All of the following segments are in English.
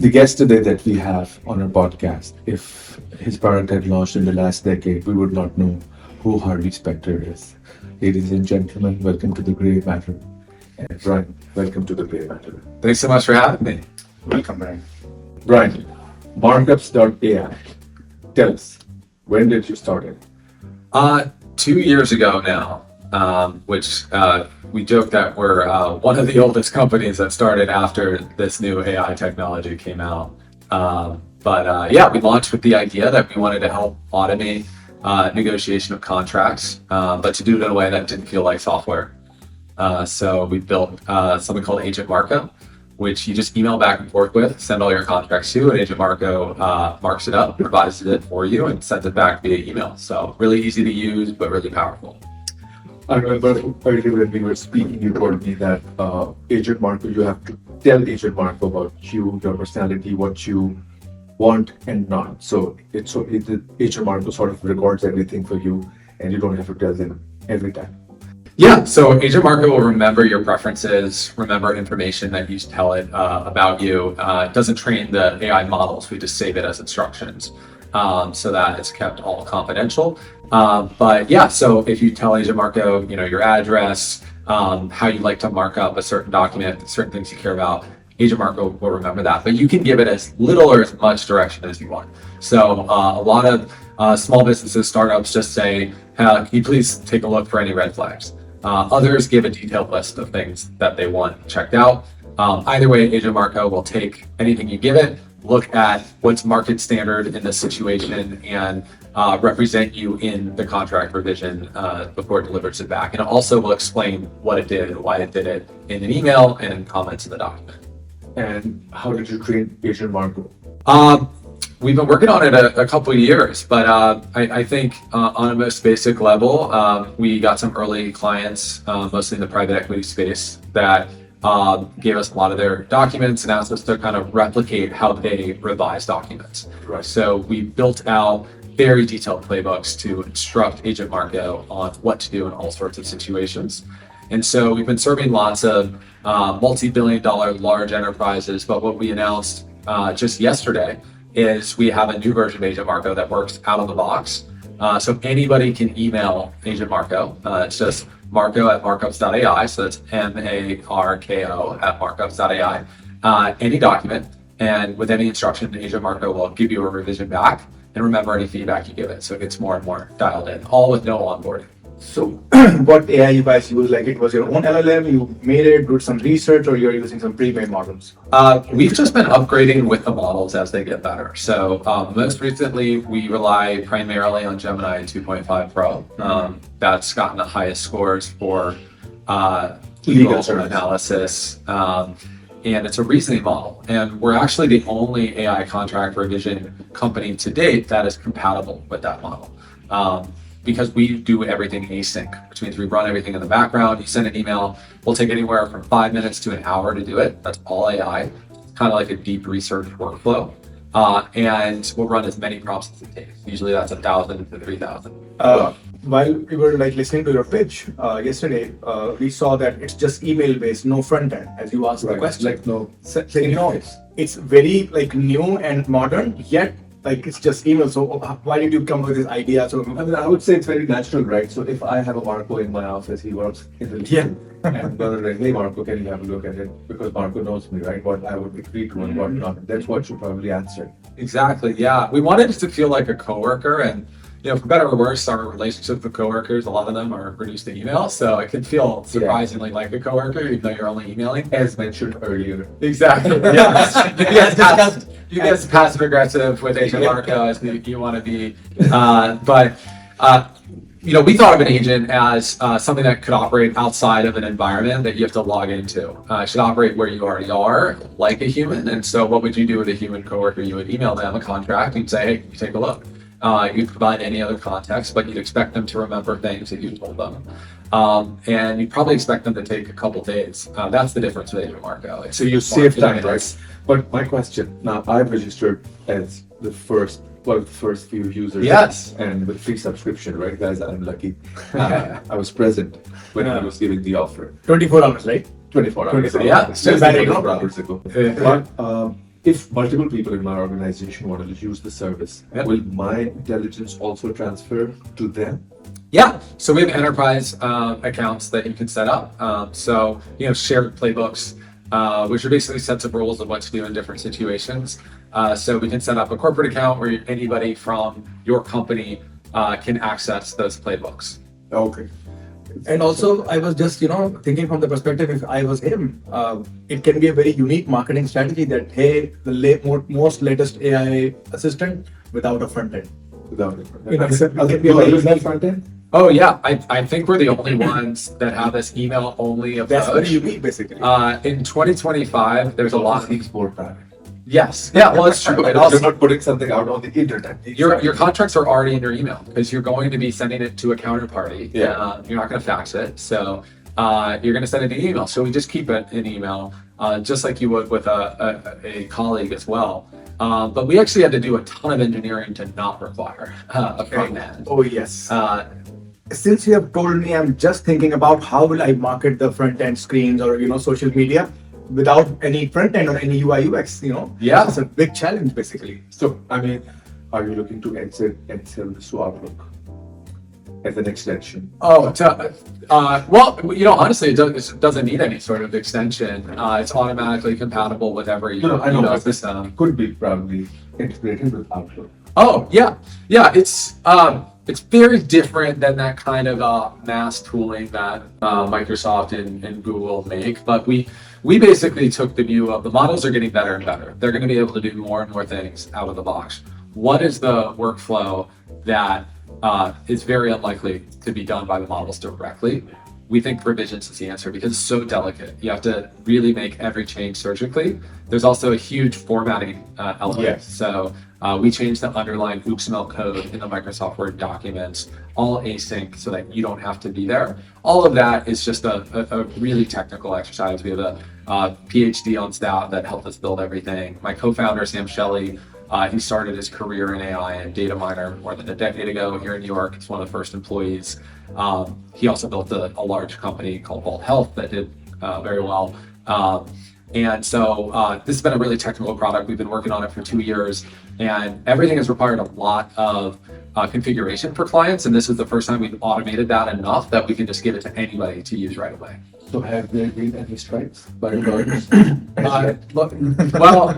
The guest today that we have on our podcast, if his product had launched in the last decade, we would not know who Harvey Specter is. Ladies and gentlemen, welcome to the Grey Matter. And Brian, welcome to the Grey Matter. Thanks so much for having me. Welcome, Brian. Brian, markups.ai. Tell us, when did you start it? 2 years ago now, which we joke that we're one of the oldest companies that started after this new AI technology came out. But we launched with the idea that we wanted to help automate negotiation of contracts, but to do it in a way that didn't feel like software. So we built something called Agent Marco, which you just email back and forth with, send all your contracts to, and Agent Marco marks it up, revises it for you, and sends it back via email. So really easy to use, but really powerful. I remember earlier when we were speaking, you told me that Agent Marco, you have to tell Agent Marco about you, your personality, what you want and not. So Agent Marco sort of records everything for you, and you don't have to tell them every time. Yeah, so Agent Marco will remember your preferences, remember information that you tell it about you. It doesn't train the AI models, we just save it as instructions so that it's kept all confidential. So if you tell Agent Marco, your address, how you like to mark up a certain document, certain things you care about, Agent Marco will remember that. But you can give it as little or as much direction as you want. So a lot of small businesses, startups just say, can you please take a look for any red flags? Others give a detailed list of things that they want checked out. Either way, Agent Marco will take anything you give it, look at what's market standard in this situation, and represent you in the contract revision before it delivers it back. And it also will explain what it did and why it did it in an email and in comments in the document. And how did you train Agent Marco? We've been working on it a couple of years, but I think on a most basic level, we got some early clients, mostly in the private equity space, that gave us a lot of their documents and asked us to kind of replicate how they revise documents. Right. So we built out very detailed playbooks to instruct Agent Marco on what to do in all sorts of situations. And so we've been serving lots of multi-billion-dollar large enterprises, but what we announced just yesterday is we have a new version of Agent Marco that works out of the box. So anybody can email Agent Marco. It's just marco@markups.ai. So that's MARKO @markups.ai. Any document, and with any instruction, Agent Marco will give you a revision back and remember any feedback you give it. So it gets more and more dialed in, all with no onboarding. So what AI you guys use? Like it was your own LLM, you made it, did some research, or you're using some pre-made models? We've just been upgrading with the models as they get better. So most recently, we rely primarily on Gemini 2.5 Pro. That's gotten the highest scores for legal analysis. And it's a reasoning model. And we're actually the only AI contract revision company to date that is compatible with that model. Because we do everything async, which means we run everything in the background. You send an email, we'll take anywhere from 5 minutes to an hour to do it. That's all AI, kind of like a deep research workflow. And we'll run as many prompts as it takes. Usually that's 1,000 to 3,000. While we were listening to your pitch yesterday, we saw that it's just email based, no front end, as you asked the question. Like no. So, it's very new and modern, yet it's just email. So why did you come up with this idea? So I would say it's very natural, right? So if I have a Marco in my office, he works in the and brother, hey Marco, can you have a look at it? Because Marco knows me, right? What I would agree to and what not. That's what you probably answered. Exactly. Yeah, we wanted it to feel like a coworker, and for better or worse, our relationships with coworkers, a lot of them are reduced to email, so it can feel surprisingly like a coworker, even though you're only emailing. As mentioned earlier. Exactly. You get passive aggressive with Agent Marco as you want to be, we thought of an agent as something that could operate outside of an environment that you have to log into. It should operate where you already are, like a human. And so what would you do with a human coworker? You would email them a contract. You'd say, hey, can you take a look? You'd provide any other context, but you'd expect them to remember things that you told them. And you'd probably expect them to take a couple days. That's the difference with Agent Marco. So you save time, right? But my question, now I've registered as the first few users. Yes. And with free subscription, right, guys? I'm lucky. I was present when he was giving the offer. 24 hours, right? 24 hours. Yeah. Just 24 hours ago. But if multiple people in my organization want to use the service, Yep. will my intelligence also transfer to them? Yeah, so we have enterprise accounts that you can set up. So shared playbooks, which are basically sets of rules of what to do in different situations. So we can set up a corporate account where anybody from your company can access those playbooks. Okay. And also, I was just, thinking from the perspective, if I was him, it can be a very unique marketing strategy that, hey, the most latest AI assistant without a front end. Without it. You know, Other it can be a people very use that unique- front end? Oh yeah, I think we're the only ones that have this email only That's very approach. unique, basically. In 2025, there's a lot of things more private. yes, yeah, well it's true. It You're also not putting something out on the internet. your contracts are already in your email because you're going to be sending it to a counterparty. Yeah. You're not going to fax it, so you're going to send it in email. So we just keep it in email, just like you would with a colleague as well. But we actually had to do a ton of engineering to not require a front end. Oh, yes. Uh, Since you have told me, I'm just thinking about how will I market the front end screens or, social media without any front end or any UI UX, Yeah. It's a big challenge, basically. So, I mean, are you looking to exit and sell this to Outlook as an extension? Oh, honestly, it doesn't need any sort of extension. It's automatically compatible with every No, I know, but this system. could be probably integrated with Outlook. Oh, yeah. It's very different than that kind of mass tooling that Microsoft and Google make. But we basically took the view of the models are getting better and better. They're going to be able to do more and more things out of the box. What is the workflow that is very unlikely to be done by the models directly? We think provisions is the answer because it's so delicate. You have to really make every change surgically. There's also a huge formatting element. Yes. So we changed the underlying XML code in the Microsoft Word documents, all async so that you don't have to be there. All of that is just a really technical exercise. We have a PhD on staff that helped us build everything. My co-founder, Sam Shelley, he started his career in AI and data miner more than a decade ago here in New York. He's one of the first employees. He also built a large company called Vault Health that did very well. And so this has been a really technical product. We've been working on it for 2 years, and everything has required a lot of configuration for clients. And this is the first time we've automated that enough that we can just give it to anybody to use right away. So, have there been any strikes by lawyers? Look, well,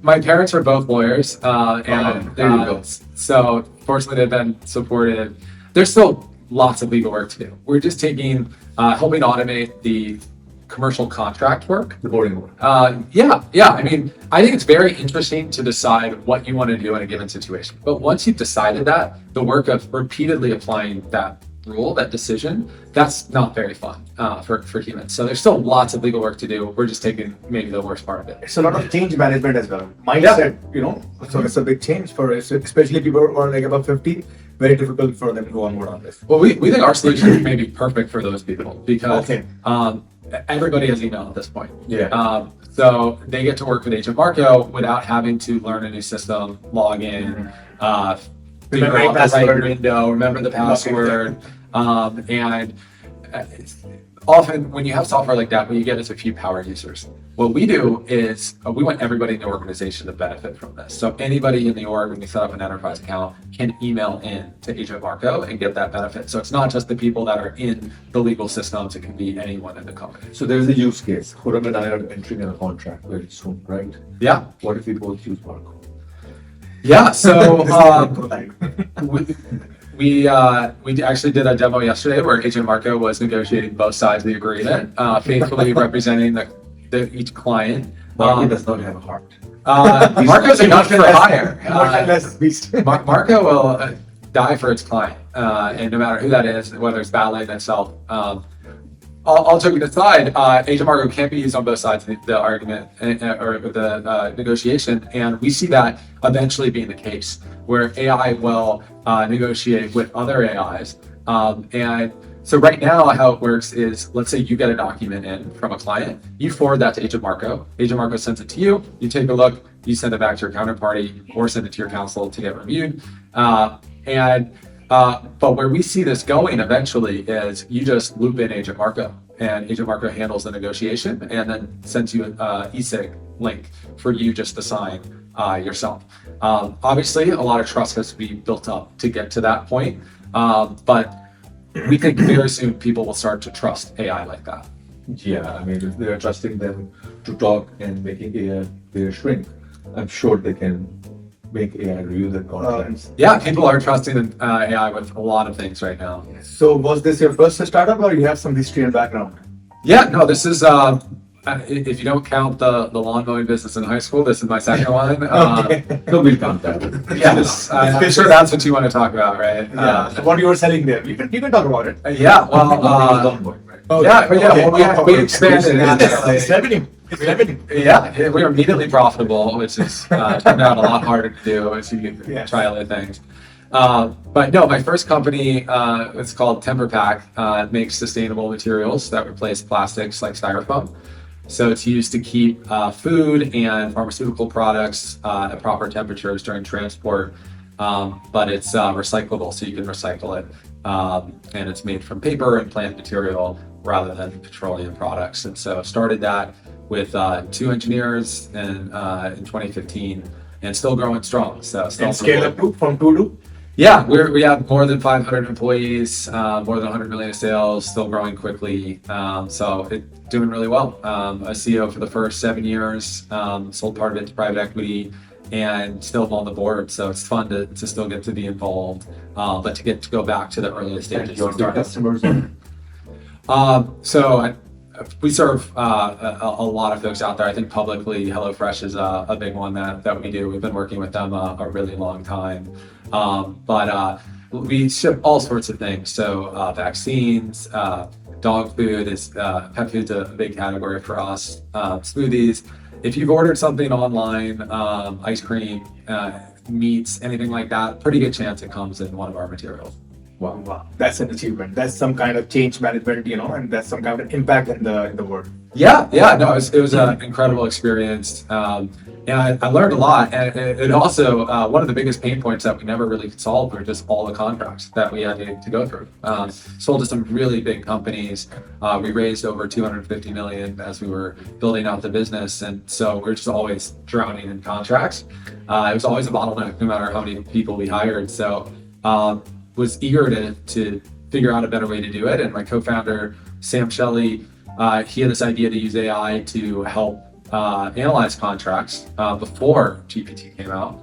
my parents are both lawyers, and there you go. so fortunately they've been supportive. There's still lots of legal work to do. We're just helping automate the commercial contract work. The boring one. Yeah. I mean, I think it's very interesting to decide what you want to do in a given situation. But once you've decided that, the work of repeatedly applying that rule, that decision, that's not very fun for humans. So there's still lots of legal work to do. We're just taking maybe the worst part of it. It's a lot of change management as well. Mindset, so it's a big change for us, especially people who are like above 50. Very difficult for them to go onboard on this. Well, we think our solution may be perfect for those people because Okay. everybody has email at this point. Yeah. So they get to work with Agent Marco without having to learn a new system, log in, figure Remember out the right password. window, remember the password. And often when you have software like that, what you get is a few power users. What we do is we want everybody in the organization to benefit from this. So anybody in the org, when we set up an enterprise account, can email in to Agent Marco and get that benefit. So it's not just the people that are in the legal systems, it can be anyone in the company. So, there's a use case. Khurram and I are entering a contract very soon, right? Yeah. What if we both use Marco? Yeah. So we actually did a demo yesterday where Agent Marco was negotiating both sides of the agreement, faithfully representing each client. Marco does not have a heart. Marco's a gun for hire. Emotionless beast. Marco will die for its client, and no matter who that is, whether it's Ballet itself. All joking aside, Agent Marco can't be used on both sides of the argument or the negotiation, and we see that eventually being the case, where AI will negotiate with other AIs. And so right now, how it works is, let's say you get a document in from a client, you forward that to Agent Marco. Agent Marco sends it to you. You take a look, you send it back to your counterparty, or send it to your counsel to get reviewed. And But where we see this going eventually is you just loop in Agent Marco, and Agent Marco handles the negotiation and then sends you an eSig link for you just to sign yourself. Obviously, a lot of trust has to be built up to get to that point, but we think very soon people will start to trust AI like that. Yeah, I mean, if they're trusting them to talk and making AI their shrink, I'm sure they can make AI review their contracts. Yeah, people are trusting AI with a lot of things right now. So was this your first startup, or you have some history and background? Yeah, no, this is if you don't count the lawn mowing business in high school, this is my second one. So we'll count that. Yes, I'm sure that's what you want to talk about, right? So what you were selling there, you can talk about it. Yeah, well, we expanded. It's revenue. It's revenue. Yeah, we were immediately profitable, which is turned out a lot harder to do as you try other things. But no, my first company, it's called Timber Pack, makes sustainable materials that replace plastics like styrofoam. So it's used to keep food and pharmaceutical products at proper temperatures during transport, but it's recyclable, so you can recycle it. And it's made from paper and plant material rather than petroleum products. And so started that with 2 engineers in 2015, and still growing strong. So still And scale up from 2 to? Yeah, we have more than 500 employees, more than 100 million in sales, still growing quickly. So it's doing really well. A CEO for the first 7 years, sold part of it to private equity, and still on the board. So it's fun to still get to be involved, but to get to go back to the earliest stages. Your customers. We serve a lot of folks out there. I think publicly, HelloFresh is a big one that we do. We've been working with them a really long time. But we ship all sorts of things. So vaccines, dog food pet food's a big category for us. Smoothies. If you've ordered something online, ice cream, meats, anything like that, pretty good chance it comes in one of our materials. Wow, that's an achievement. That's some kind of change management, and that's some kind of impact in the world. Yeah, no, it was an incredible experience, and I learned a lot. And it also one of the biggest pain points that we never really solved were just all the contracts that we had to go through. Sold to some really big companies. We raised over 250 million as we were building out the business, and so we're just always drowning in contracts. It was always a bottleneck, no matter how many people we hired. So. Was eager to figure out a better way to do it. And my co-founder, Sam Shelley, he had this idea to use AI to help analyze contracts before GPT came out.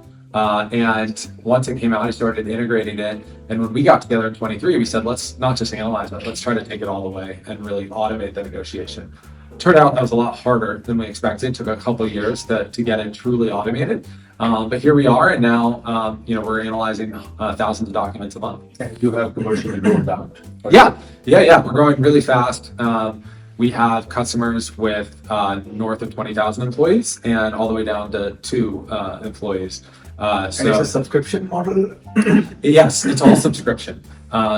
And once it came out, I started integrating it. And when we got together in 23, we said, let's not just analyze it, let's try to take it all the way and really automate the negotiation. Turned out that was a lot harder than we expected. It took a couple of years to get it truly automated. But here we are, and now we're analyzing thousands of documents a month. And you have commercially rolled out. Yeah. We're growing really fast. We have customers with north of 20,000 employees and all the way down to 2 employees. And it's a subscription model? Yes, it's all subscription.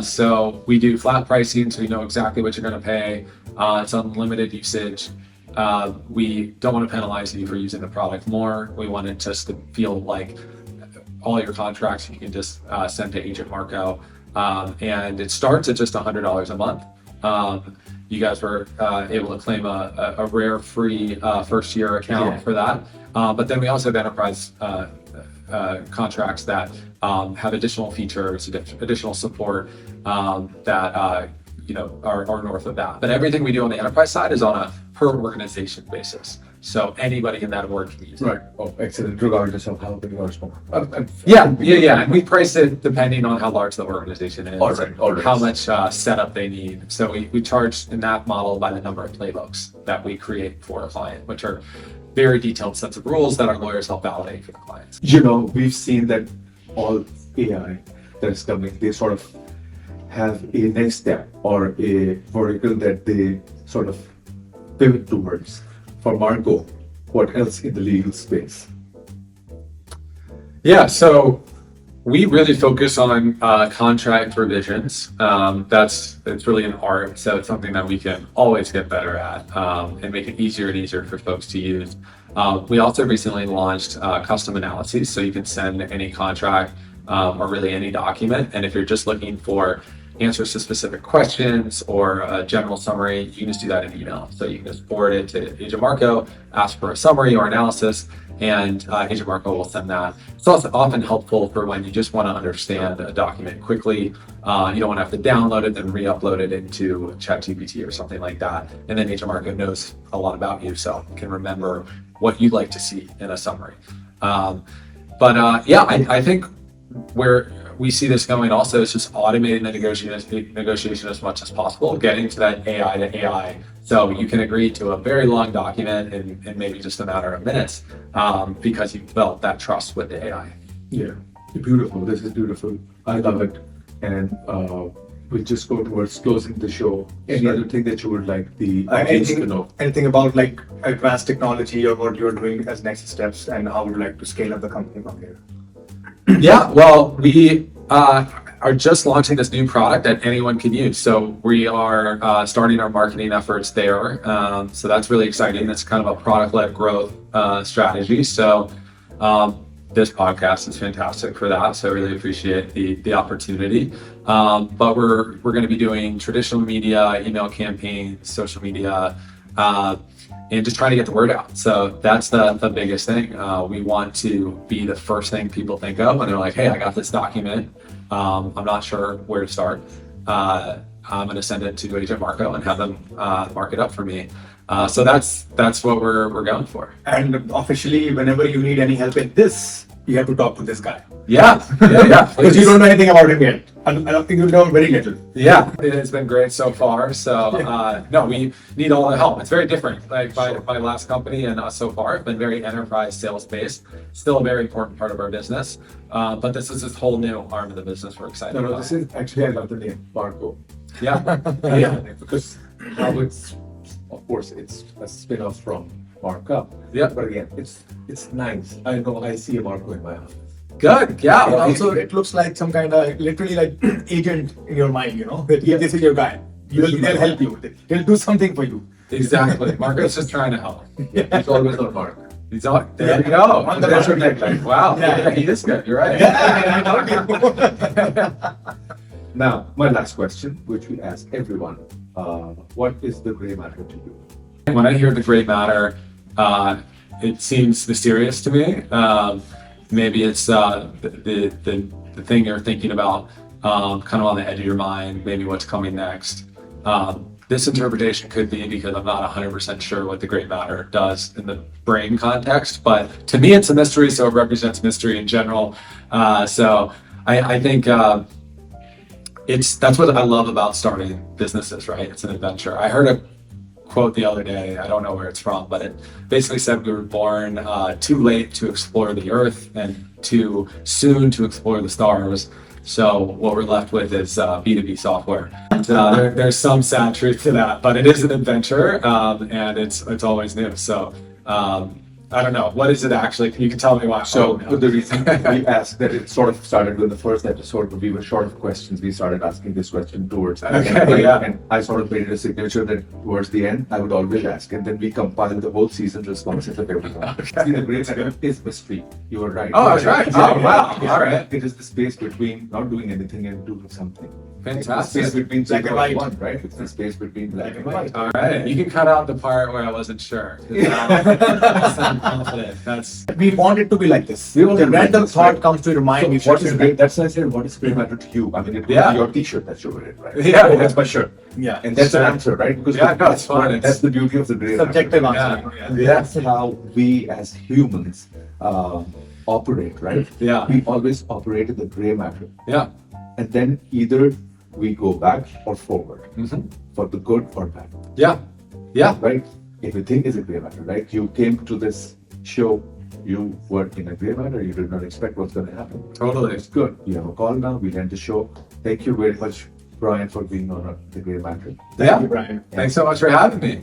So we do flat pricing, so you know exactly what you're going to pay. It's unlimited usage. We don't want to penalize you for using the product more. We want it just to feel like all your contracts you can just send to Agent Marco. And it starts at just $100 a month. You guys were able to claim a rare free first year account for that. But then we also have enterprise contracts that have additional features, additional support that are north of that. But everything we do on the enterprise side is on a per organization basis. So anybody in that org can use it. Right. Oh, excellent. Regardless of how big or small. Yeah. And we price it depending on how large the organization is, All right. how much setup they need. So we charge in that model by the number of playbooks that we create for a client, which are very detailed sets of rules that our lawyers help validate for the clients. We've seen that all AI that is coming, they sort of have a next step or a vertical that they sort of pivot towards. For Marco, what else in the legal space? Yeah, so we really focus on contract revisions. It's really an art, so it's something that we can always get better at and make it easier and easier for folks to use. We also recently launched custom analyses, so you can send any contract or really any document. And if you're just looking for answers to specific questions or a general summary, you can just do that in email. So you can just forward it to Agent Marco, ask for a summary or analysis, and Agent Marco will send that. It's also often helpful for when you just want to understand a document quickly. You don't want to have to download it and re-upload it into ChatGPT or something like that. And then Agent Marco knows a lot about you, so can remember what you'd like to see in a summary. I think where we see this going also is just automating the negotiation as much as possible, getting to that AI to AI. So you can agree to a very long document in maybe just a matter of minutes because you built that trust with the AI. Yeah, beautiful. This is beautiful. I love it. And we'll just go towards closing the show. Any other thing that you would like the audience to know? Anything about like advanced technology or what you're doing as next steps and how would you like to scale up the company from here? Yeah, well, we are just launching this new product that anyone can use. So we are starting our marketing efforts there. So that's really exciting. It's kind of a product-led growth strategy. So this podcast is fantastic for that. So I really appreciate the opportunity. But we're going to be doing traditional media, email campaigns, social media, and just trying to get the word out. So that's the biggest thing. We want to be the first thing people think of when they're like, hey, I got this document. I'm not sure where to start. I'm going to send it to Agent Marco and have them mark it up for me. So that's what we're going for. And officially, whenever you need any help in this, you have to talk to this guy. Yeah. Because you don't know anything about him yet. I don't think you know very little. Yeah, it has been great so far. So no, we need all the help. It's very different. Like my last company and us so far have been very enterprise sales based. Still a very important part of our business. But this is this whole new arm of the business we're excited about. This is actually, I love the name, Marco. Yeah. Yeah, because now it's, of course, it's a spin-off from Markup. Yeah. But again, it's nice. I know I see a Marco in my office. Good. Yeah. And also, it looks like some kind of literally like agent in your mind, you know, that this is your guy. He'll help you. He'll do something for you. Exactly. Marco's just trying to help. It's always on Mark. He's on. There we go. On the That's your market. tagline. Wow. Yeah. He is good. You're right. Now, my last question, which we ask everyone, what is the gray matter to you? When I hear the gray matter, it seems mysterious to me. Maybe it's the thing you're thinking about, kind of on the edge of your mind, maybe what's coming next. This interpretation could be because I'm not 100% sure what the gray matter does in the brain context, but to me it's a mystery, so it represents mystery in general. So I think that's what I love about starting businesses, right? It's an adventure. I heard a quote the other day, I don't know where it's from, but it basically said we were born too late to explore the earth and too soon to explore the stars. So what we're left with is B2B software. And, there's some sad truth to that, but it is an adventure and it's always new. So I don't know. What is it actually? You can tell me why. So the reason we asked that, it sort of started with the first episode, we were short of questions. We started asking this question towards the end, Okay, yeah. And I sort of made it a signature that towards the end, I would always ask. And then we compiled the whole season's responses of everyone. Okay. See, the great matter is mystery. You were right. Oh, that's right. Oh, wow. It's All right. It is the space between not doing anything and doing something. Fantastic. It's the space between Black and white. one, right? It's the space between black and white. All right. You can cut out the part where I wasn't sure. 'Cause I'm confident. That's We want it to be like this. We want The it to be like random this, thought right? comes to your mind. So you what should is say great? That's why I said, what is great matter to you? I mean, it would Yeah. be your T-shirt that you wear, right? Yeah. That's my shirt. that. Yeah. And that's an answer, right? Because Yeah, no, it's fun. That's the beauty of the gray matter. Subjective Yeah. answer. Yeah. That's how we as humans operate, right? Yeah. We always operate in the gray matter. yeah. And then either we go back or forward Mhm. for the good or bad, Yeah. Yeah. right? Everything is a gray matter, right? You came to this show, you were in a gray matter, you did not expect what's going to happen. Totally. It's good. You have a call now, we end the show. Thank you very much, Brian, for being on the gray matter. Yeah. you, Brian. Thanks so much for having me.